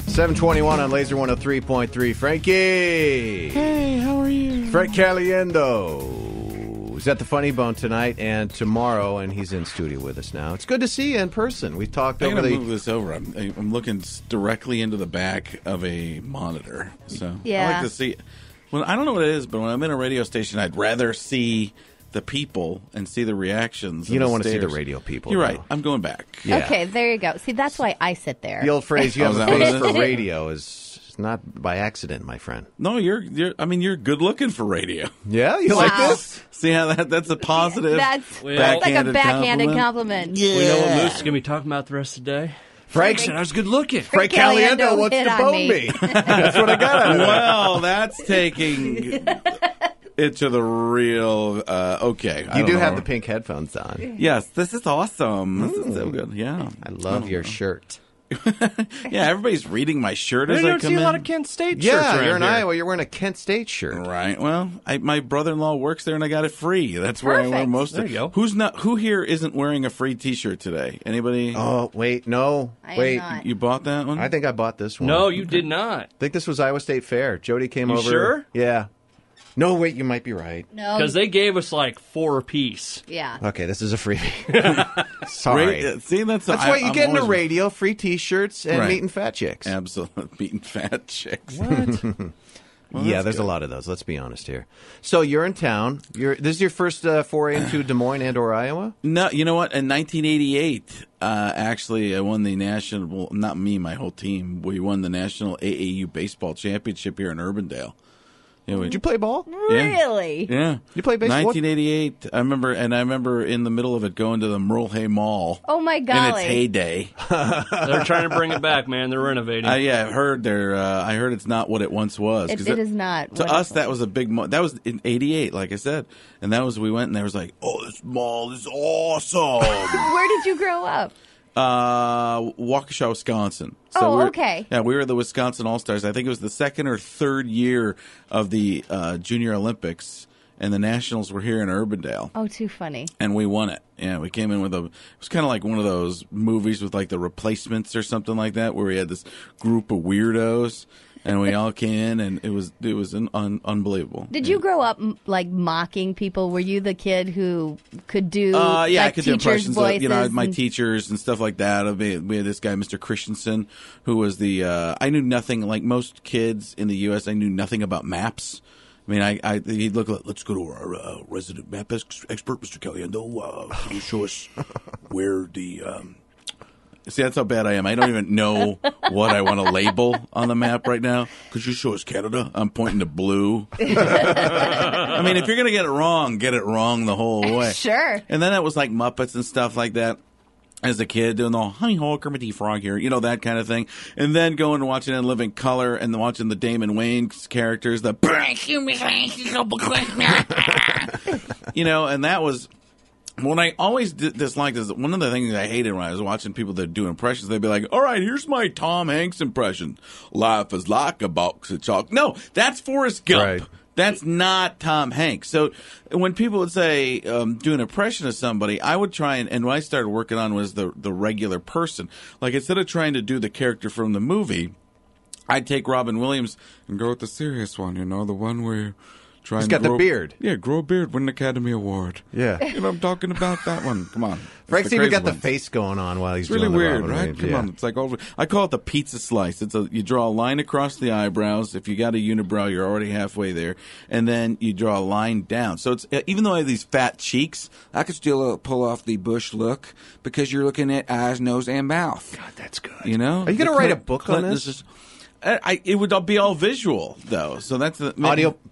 $7:21 on Laser 103.3. Frankie! Hey, how are you? Frank Caliendo. He's at the Funny Bone tonight and tomorrow, and he's in studio with us now. It's good to see you in person. We talked over I'm going to move this over. I'm looking directly into the back of a monitor. So Yeah. I like to see. Well, I don't know what it is, but when I'm in a radio station, I'd rather see the people and see the reactions. You don't want to see the radio people. You're though. right. I'm going back. Yeah. Okay, there you go. See, that's why I sit there. The old phrase, you have Oh, a is that what face it for is? radio is not by accident, my friend. No, you're good looking for radio. Yeah? You Wow. like this? See how that's a positive. That's Well, like a backhanded compliment. Yeah. We know what Moose is going to be talking about the rest of the day. Frank said I was good looking. Frank Caliendo Caliendo wants hit to on bone me. me. That's what I got out of it. Well, that's taking it to the real. Okay, I You don't do know. have the pink headphones on. Yes, this is awesome. This is so good. Yeah, I love your shirt. yeah. Everybody's reading my shirt I as I don't come see in. a lot of Kent State shirts Yeah, around you're in here. Iowa. You're wearing a Kent State shirt. Right. Well, my brother-in-law works there, and I got it free. That's where I wear Perfect. most There of. you go. Who here isn't wearing a free T-shirt today? Anybody? Oh, wait, no. I am Wait, not. You bought that one? I think I bought this one. No, you did not. I think this was Iowa State Fair. Jody came You over. sure? Yeah. No, wait, you might be right. No. Because they gave us like 4 apiece. Yeah. Okay, this is a freebie. Sorry. See, that's what you I'm get in the always- radio, free T-shirts and Right. meat and fat chicks. Absolutely, beating fat chicks. What? Well, Yeah, that's there's good. a lot of those. Let's be honest here. So you're in town. This is your first foray into Des Moines and/or Iowa? No, you know what? In 1988, actually, I won the national. Well, not me, my whole team. We won the national AAU baseball championship here in Urbandale. Yeah, Did you play ball? Really? Yeah, You play baseball? 1988. I remember in the middle of it going to the Merle Hay Mall Oh my in golly. its heyday. They're trying to bring it back, man. They're renovating. Yeah, I heard I heard it's not what it once was. 'Cause It is not. To us, Wonderful. that was a big. That was in '88, like I said, and that was we went and there was like, oh, this mall is awesome. Where did you grow up? Waukesha, Wisconsin. Oh, we're- okay. Yeah, we were the Wisconsin All-Stars. I think it was the second or third year of the Junior Olympics, and the Nationals were here in Urbandale, Oh, too funny. and we won it. Yeah, we came in with it was kind of like one of those movies with like The Replacements or something like that, where we had this group of weirdos, and we all came in, and it was unbelievable. Did you grow up like mocking people? Were you the kid who could do Yeah, like, I could do teachers' impressions voices? of, my and- teachers and stuff like that. We had this guy, Mr. Christensen, who was I knew nothing, like most kids in the U.S., I knew nothing about maps. I mean, he'd look like, let's go to our resident map expert, Mr. Caliendo. Can you show us where the... See, that's how bad I am. I don't even know what I want to label on the map right now. Could you show us Canada? I'm pointing to blue. I mean, if you're going to get it wrong the whole way. Sure. And then it was like Muppets and stuff like that. As a kid, doing the whole, hi ho, Kermit the Frog here, that kind of thing. And then going and watching it in living color and watching the Damon Wayans characters, and that was... What I always disliked is one of the things I hated when I was watching people that do impressions. They'd be like, all right, here's my Tom Hanks impression. Life is like a box of chocolate. No, that's Forrest Gump. Right. That's not Tom Hanks. So when people would say, do an impression of somebody, I would try and what I started working on was the regular person. Like instead of trying to do the character from the movie, I'd take Robin Williams and go with the serious one, the one where... He's got the beard. Yeah, grow a beard, win an Academy Award. Yeah. I'm talking about that one. Come on. Frank's It's the even crazy got the ones. face going on while he's It's really doing the weird, Robin right? Williams. Come Yeah. on. It's like I call it the pizza slice. You draw a line across the eyebrows. If you got a unibrow, you're already halfway there. And then you draw a line down. So it's even though I have these fat cheeks, I could still pull off the Bush look because you're looking at eyes, nose, and mouth. God, that's good. You know? Are you gonna The write a book on Clinton this? is just- it would all be all visual, though. So that's the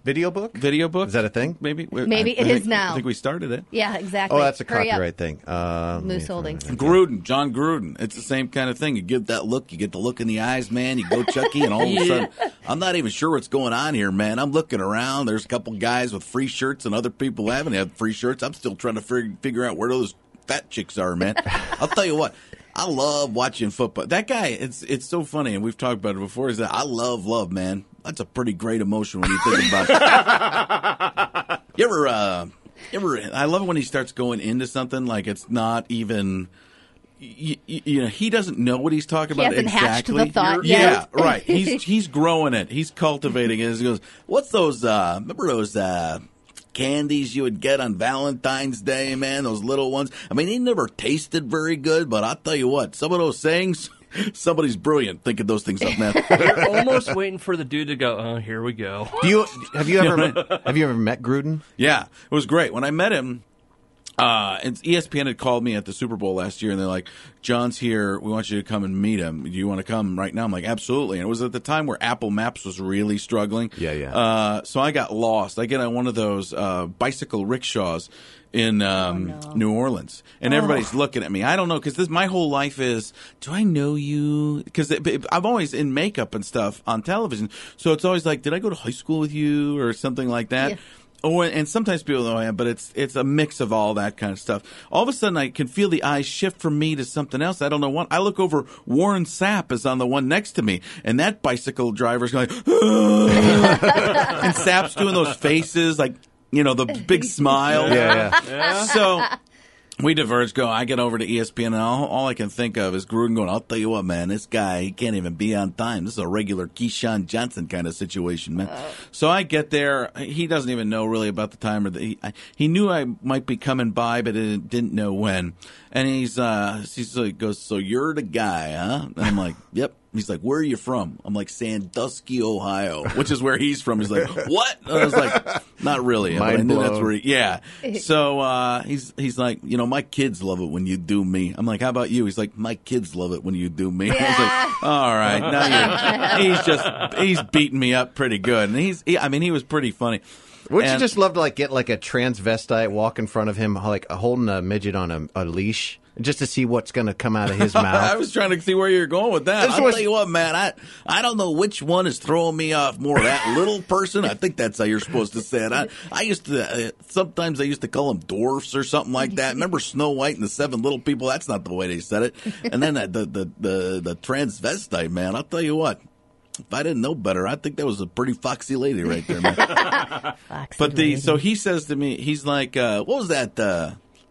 Video book? video book. Is that a thing? Maybe. Maybe it is now. I think we started it. Yeah, exactly. Oh, that's a Hurry up. copyright thing. Moose Holdings. Gruden, John Gruden. It's the same kind of thing. You give that look, you get the look in the eyes, man. You go Chucky, and all of a sudden, I'm not even sure what's going on here, man. I'm looking around. There's a couple guys with free shirts, and other people who haven't had free shirts. I'm still trying to figure out where those fat chicks are, man. I'll tell you what. I love watching football. That guy, it's so funny, and we've talked about it before. Is that I love, man. That's a pretty great emotion when you think about it. You ever? I love it when he starts going into something like it's not even you know, he doesn't know what he's talking about hasn't hatched exactly. the thought Yeah, yet. right. He's growing it. He's cultivating it. He goes, "What's those? Remember those candies you would get on Valentine's Day, man? Those little ones. I mean, they never tasted very good, but I'll tell you what, some of those sayings." Somebody's brilliant thinking those things up, man. You're almost waiting for the dude to go, oh, here we go. Have you ever met Gruden? Yeah, it was great. When I met him, and ESPN had called me at the Super Bowl last year, and they're like, "John's here. We want you to come and meet him. Do you want to come right now?" I'm like, "Absolutely." And it was at the time where Apple Maps was really struggling. Yeah. So I got lost. I get on one of those bicycle rickshaws in New Orleans, and everybody's looking at me. I don't know, because my whole life is, do I know you? Because I'm always in makeup and stuff on television, so it's always like, did I go to high school with you or something like that? Yeah. Oh, and sometimes people know I am, but it's a mix of all that kind of stuff. All of a sudden, I can feel the eyes shift from me to something else. I don't know what. I look over, Warren Sapp is on the one next to me, and that bicycle driver's going, and Sapp's doing those faces like, you know, the big smile. Yeah. So we diverge. I get over to ESPN, and all I can think of is Gruden going, "I'll tell you what, man, this guy, he can't even be on time. This is a regular Keyshawn Johnson kind of situation, man." So I get there. He doesn't even know really about the time. He knew I might be coming by, but didn't know when. And he goes, "So you're the guy, huh?" And I'm like, "Yep." He's like, "Where are you from?" I'm like, "Sandusky, Ohio," which is where he's from. He's like, "What?" And I was like, "Not really." But I knew that's where yeah. So he's like, "You know, my kids love it when you do me." I'm like, "How about you?" He's like, "My kids love it when you do me." I was like, "All right." Now he's beating me up pretty good. And he was pretty funny. Wouldn't you just love to get a transvestite walk in front of him, holding a midget on a leash, just to see what's going to come out of his mouth? I was trying to see where you're going with that. I'll tell you what, man, I don't know which one is throwing me off more, that little person. I think that's how you're supposed to say it. I used to sometimes I used to call them dwarfs or something like that. Remember Snow White and the Seven Little People? That's not the way they said it. And then the transvestite, man, I'll tell you what. If I didn't know better, I think that was a pretty foxy lady right there, man. So he says to me, he's like, "What was that?"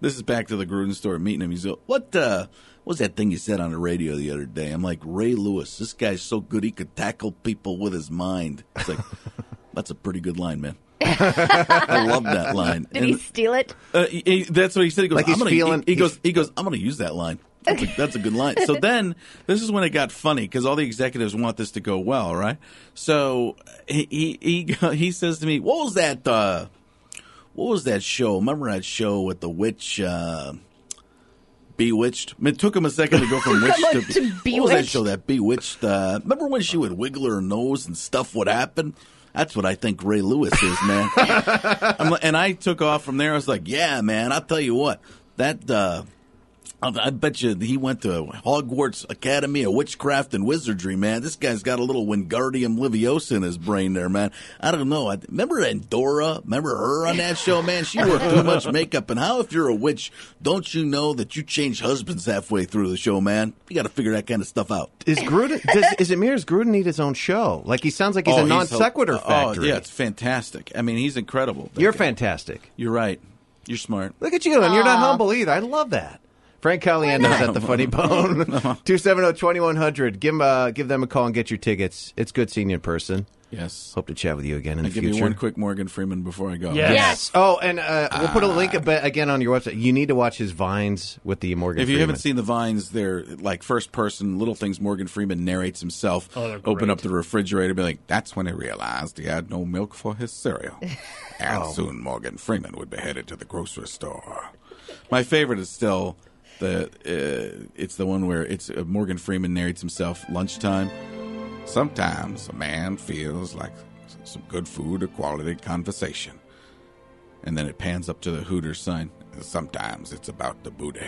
This is back to the Gruden story, meeting him. He's like, "What was that thing you said on the radio the other day?" I'm like, "Ray Lewis, this guy's so good he could tackle people with his mind." It's like, that's a pretty good line, man. I love that line. Did he steal it? That's what he said. He goes, he goes, "I'm going to use that line." That's a good line. So then, this is when it got funny, because all the executives want this to go well, right? So he says to me, "What was that show? Remember that show with the witch, Bewitched?" I mean, it took him a second to go from witch to Bewitched. What was that show, that Bewitched? Remember when she would wiggle her nose and stuff would happen? That's what I think Ray Lewis is, man. And I took off from there. I was like, "Yeah, man, I'll tell you what, that I bet you he went to Hogwarts Academy of Witchcraft and Wizardry, man. This guy's got a little Wingardium Leviosa in his brain there, man. I don't know. Remember Endora? Remember her on that show, man? She wore too much makeup. And how, if you're a witch, don't you know that you change husbands halfway through the show, man? You got to figure that kind of stuff out. Is it me, or does Gruden need his own show? He sounds like he's a non sequitur factory. Yeah, it's fantastic. I mean, he's incredible. You're fantastic. You're right. You're smart. Look at you, and you're not humble either. I love that. Frank Caliendo's at the Funny Bone. 270-2100. Give them a call and get your tickets. It's good seeing you in person. Yes. Hope to chat with you again in the future. Give me one quick Morgan Freeman before I go. Yes. Oh, and we'll put a link again on your website. You need to watch his Vines with the Morgan Freeman. If you haven't seen the Vines, they're like first person, little things Morgan Freeman narrates himself. Open up the refrigerator, be like, "That's when he realized he had no milk for his cereal." And soon Morgan Freeman would be headed to the grocery store. My favorite is still... it's the one where it's Morgan Freeman narrates himself lunchtime. "Sometimes a man feels like some good food or quality conversation." And then it pans up to the Hooters sign. "Sometimes it's about the booty."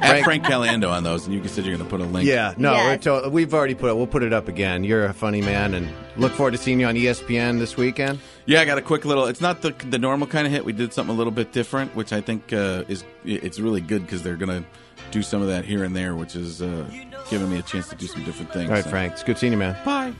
Add Frank Caliendo on those, and you said you're going to put a link. Yeah, no, we've already put it. We'll put it up again. You're a funny man, and look forward to seeing you on ESPN this weekend. Yeah, I got a quick little. It's not the normal kind of hit. We did something a little bit different, which I think it's really good, because they're going to do some of that here and there, which is giving me a chance to do some different things. All right, Frank. It's good seeing you, man. Bye.